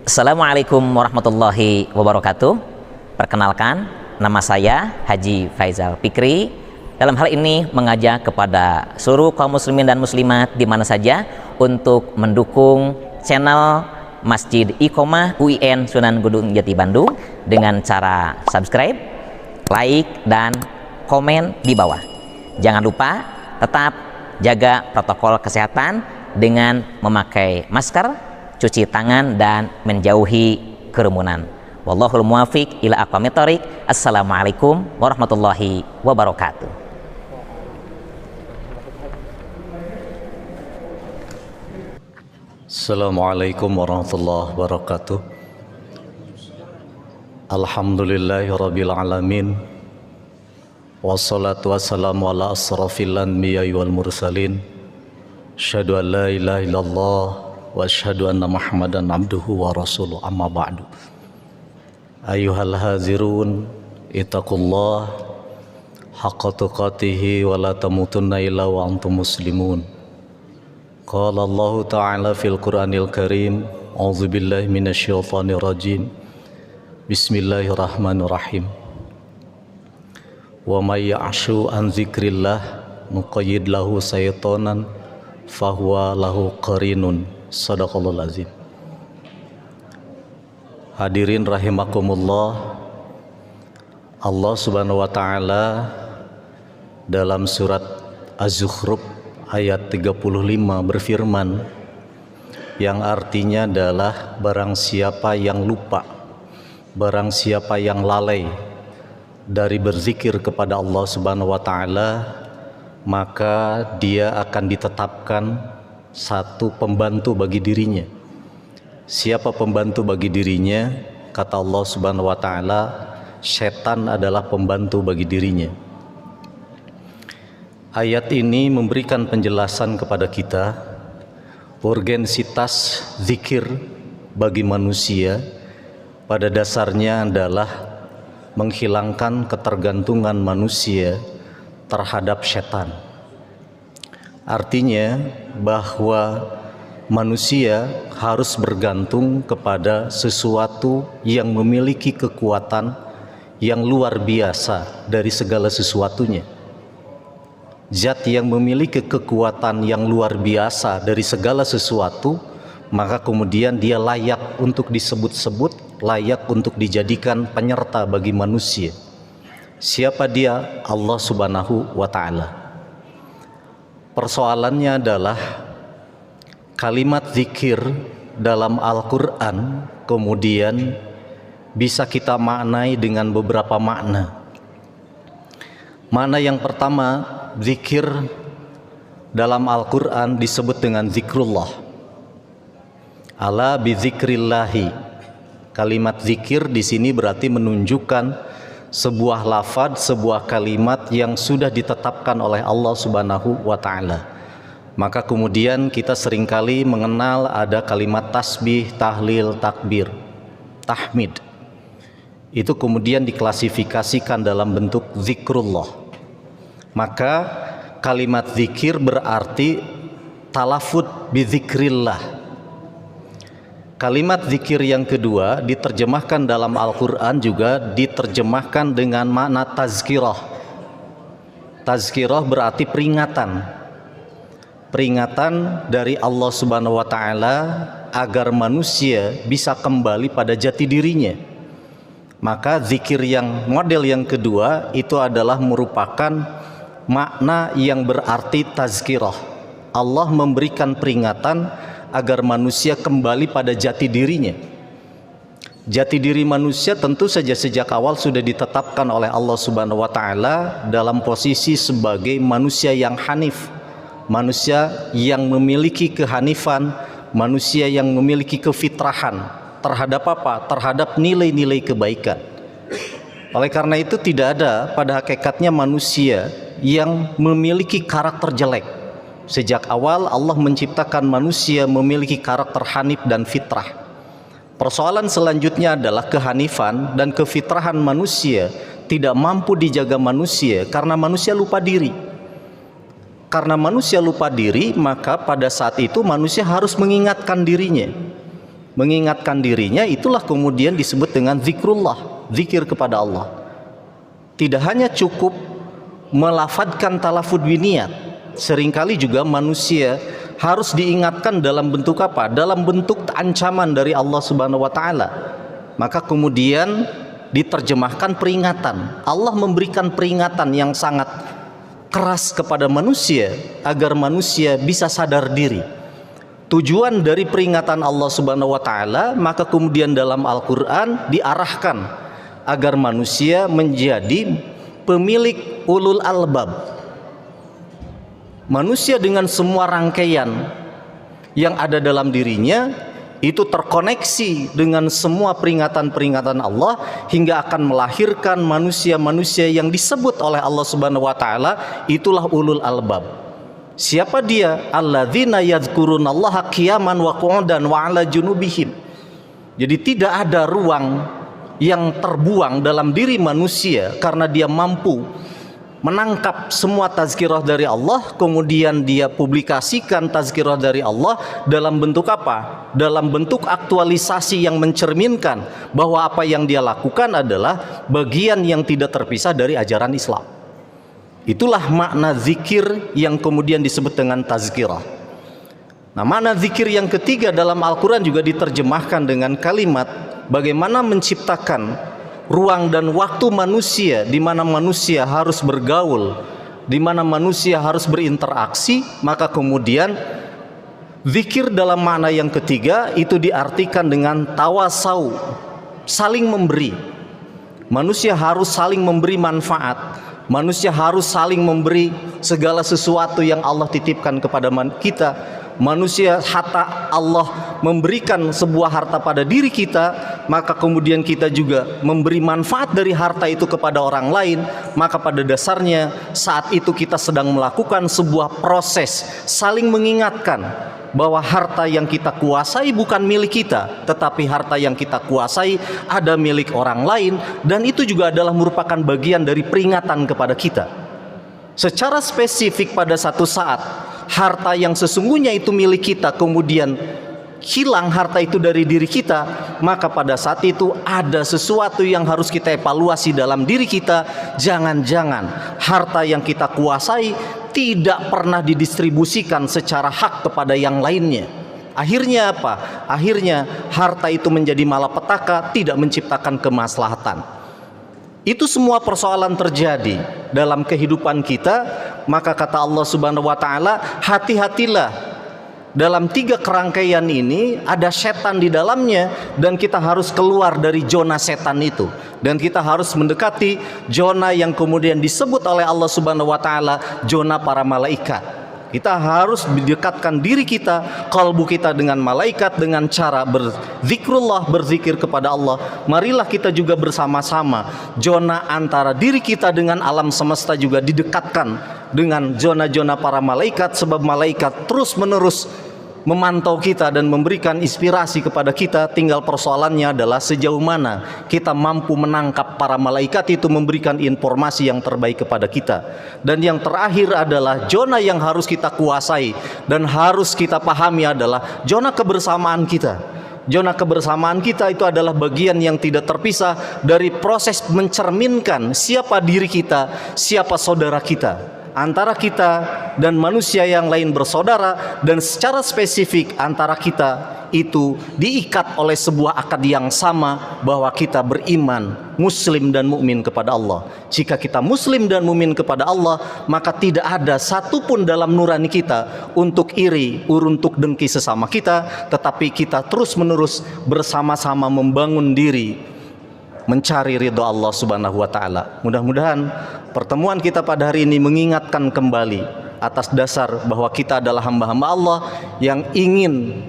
Assalamualaikum warahmatullahi wabarakatuh. Perkenalkan, nama saya Haji Faizal Fikri. Dalam hal ini mengajak kepada seluruh kaum muslimin dan muslimat di mana saja untuk mendukung channel Masjid Iqomah UIN Sunan Gunung Jati Bandung dengan cara subscribe, like, dan komen di bawah. Jangan lupa tetap jaga protokol kesehatan dengan memakai masker, cuci tangan, dan menjauhi kerumunan. Wallahul muwafiq ila aqwamit thoriq. Assalamualaikum warahmatullahi wabarakatuh. Assalamualaikum warahmatullahi wabarakatuh. Alhamdulillahirabbil alamin. Wassalatu wassalamu ala asrafil anbiya'i wal mursalin. Asyhadu an la ilaha illallah wa asyhadu anna Muhammadan abduhu wa rasuluh, amma ba'du. Ayyuhal hazirun, ittaqullah haqqa tuqatihi wa la tamutunna illa wa antum muslimun. Qala Allah ta'ala fil Qur'anil Karim, a'udzu billahi minasyaitonir rajim. Bismillahirrahmanirrahim. Wa may ya'shu an dzikrillah nuqayyid lahu syaitonan fahuwa lahu qarinun. Shadaqallahul azim. Hadirin rahimakumullah, Allah subhanahu wa ta'ala dalam surat Az-Zukhruf ayat 35 berfirman, yang artinya adalah barang siapa yang lupa, barang siapa yang lalai dari berzikir kepada Allah subhanahu wa ta'ala, maka dia akan ditetapkan satu pembantu bagi dirinya. Siapa pembantu bagi dirinya? Kata Allah subhanahu wa ta'ala, setan adalah pembantu bagi dirinya. Ayat ini memberikan penjelasan kepada kita urgensitas zikir bagi manusia pada dasarnya adalah menghilangkan ketergantungan manusia terhadap setan. Artinya bahwa manusia harus bergantung kepada sesuatu yang memiliki kekuatan yang luar biasa dari segala sesuatunya. Zat yang memiliki kekuatan yang luar biasa dari segala sesuatu, maka kemudian dia layak untuk disebut-sebut, layak untuk dijadikan penyerta bagi manusia. Siapa dia? Allah subhanahu wa ta'ala. Persoalannya adalah kalimat zikir dalam Al-Quran kemudian bisa kita maknai dengan beberapa makna. Makna yang pertama, zikir dalam Al-Quran disebut dengan zikrullah. Ala bi zikrillahi. Kalimat zikir di sini berarti menunjukkan sebuah lafaz, sebuah kalimat yang sudah ditetapkan oleh Allah subhanahu wa ta'ala. Maka kemudian kita seringkali mengenal ada kalimat tasbih, tahlil, takbir, tahmid. Itu kemudian diklasifikasikan dalam bentuk zikrullah. Maka kalimat zikir berarti talafud bi zikrillah. Kalimat zikir yang kedua diterjemahkan dalam Al-Quran juga diterjemahkan dengan makna tazkirah. Tazkirah berarti peringatan. Peringatan dari Allah subhanahu wa ta'ala agar manusia bisa kembali pada jati dirinya. Maka zikir yang model yang kedua itu adalah merupakan makna yang berarti tazkirah. Allah memberikan peringatan agar manusia kembali pada jati dirinya. Jati diri manusia tentu saja sejak awal sudah ditetapkan oleh Allah subhanahu wa ta'ala dalam posisi sebagai manusia yang hanif, manusia yang memiliki kehanifan, manusia yang memiliki kefitrahan terhadap apa? Terhadap nilai-nilai kebaikan. Oleh karena itu tidak ada pada hakikatnya manusia yang memiliki karakter jelek. Sejak awal Allah menciptakan manusia memiliki karakter hanif dan fitrah. Persoalan selanjutnya adalah kehanifan dan kefitrahan manusia tidak mampu dijaga manusia karena manusia lupa diri. Karena manusia lupa diri, maka pada saat itu manusia harus mengingatkan dirinya. mengingatkan dirinya, itulah kemudian disebut dengan zikrullah, zikir kepada Allah. Tidak hanya cukup melafadzkan talafud biniat, seringkali juga manusia harus diingatkan dalam bentuk apa? Dalam bentuk ancaman dari Allah Subhanahu wa taala. Maka kemudian diterjemahkan peringatan. Allah memberikan peringatan yang sangat keras kepada manusia agar manusia bisa sadar diri. Tujuan dari peringatan Allah Subhanahu wa taala, maka kemudian dalam Al-Qur'an diarahkan agar manusia menjadi pemilik ulul albab. Manusia dengan semua rangkaian yang ada dalam dirinya itu terkoneksi dengan semua peringatan-peringatan Allah hingga akan melahirkan manusia-manusia yang disebut oleh Allah Subhanahu wa taala, itulah ulul albab. Siapa dia? Alladzina yadhkurunallaha qiyaman wa qu'udan wa 'ala junubihim. Jadi tidak ada ruang yang terbuang dalam diri manusia karena dia mampu menangkap semua tazkirah dari Allah, kemudian dia publikasikan tazkirah dari Allah dalam bentuk apa? Dalam bentuk aktualisasi yang mencerminkan bahwa apa yang dia lakukan adalah bagian yang tidak terpisah dari ajaran Islam. Itulah makna zikir yang kemudian disebut dengan tazkirah. Nah, makna zikir yang ketiga dalam Al-Quran juga diterjemahkan dengan kalimat bagaimana menciptakan ruang dan waktu manusia di mana manusia harus bergaul, di mana manusia harus berinteraksi. Maka kemudian zikir dalam makna yang ketiga itu diartikan dengan tawasau, saling memberi. Manusia harus saling memberi manfaat. Manusia harus saling memberi segala sesuatu yang Allah titipkan kepada kita. Manusia, hatta Allah memberikan sebuah harta pada diri kita, maka kemudian kita juga memberi manfaat dari harta itu kepada orang lain. Maka pada dasarnya saat itu kita sedang melakukan sebuah proses saling mengingatkan bahwa harta yang kita kuasai bukan milik kita, tetapi harta yang kita kuasai ada milik orang lain, dan itu juga adalah merupakan bagian dari peringatan kepada kita. Secara spesifik pada satu saat harta yang sesungguhnya itu milik kita kemudian hilang harta itu dari diri kita, maka pada saat itu ada sesuatu yang harus kita evaluasi dalam diri kita. Jangan-jangan harta yang kita kuasai tidak pernah didistribusikan secara hak kepada yang lainnya. Akhirnya apa? Akhirnya harta itu menjadi malapetaka, tidak menciptakan kemaslahatan. Itu semua persoalan terjadi dalam kehidupan kita. Maka kata Allah Subhanahu wa taala, hati-hatilah, dalam tiga kerangkaian ini ada setan di dalamnya, dan kita harus keluar dari zona setan itu, dan kita harus mendekati zona yang kemudian disebut oleh Allah Subhanahu wa taala zona para malaikat. Kita harus mendekatkan diri kita, kalbu kita dengan malaikat dengan cara berzikrullah, berzikir kepada Allah. Marilah kita juga bersama-sama zona antara diri kita dengan alam semesta juga didekatkan dengan zona-zona para malaikat, sebab malaikat terus-menerus memantau kita dan memberikan inspirasi kepada kita. Tinggal persoalannya adalah sejauh mana kita mampu menangkap para malaikat itu memberikan informasi yang terbaik kepada kita. Dan yang terakhir adalah zona yang harus kita kuasai dan harus kita pahami adalah zona kebersamaan kita. Zona kebersamaan kita itu adalah bagian yang tidak terpisah dari proses mencerminkan siapa diri kita, siapa saudara kita. Antara kita dan manusia yang lain bersaudara, dan secara spesifik antara kita itu diikat oleh sebuah akad yang sama bahwa kita beriman, muslim dan mukmin kepada Allah. Jika kita muslim dan mukmin kepada Allah, maka tidak ada satupun dalam nurani kita untuk iri, untuk dengki sesama kita, tetapi kita terus-menerus bersama-sama membangun diri mencari ridho Allah Subhanahu wa taala. Mudah-mudahan pertemuan kita pada hari ini mengingatkan kembali atas dasar bahwa kita adalah hamba-hamba Allah yang ingin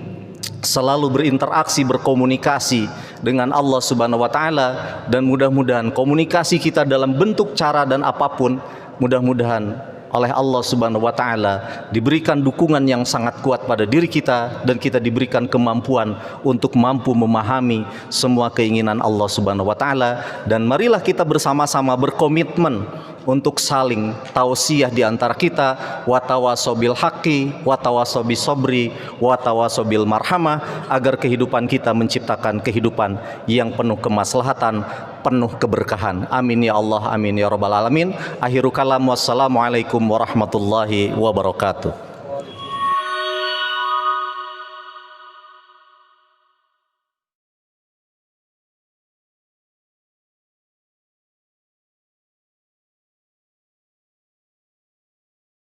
selalu berinteraksi, berkomunikasi dengan Allah Subhanahu wa taala, dan mudah-mudahan komunikasi kita dalam bentuk cara dan apapun, mudah-mudahan oleh Allah Subhanahu wa taala diberikan dukungan yang sangat kuat pada diri kita, dan kita diberikan kemampuan untuk mampu memahami semua keinginan Allah Subhanahu wa taala. Dan marilah kita bersama-sama berkomitmen untuk saling tausiah di antara kita, watawasobil haqqi, watawasobil sobri, watawasobil marhamah, agar kehidupan kita menciptakan kehidupan yang penuh kemaslahatan, penuh keberkahan. Amin ya Allah, amin ya rabbal alamin. Akhiru kalam, wassalamualaikum warahmatullahi wabarakatuh.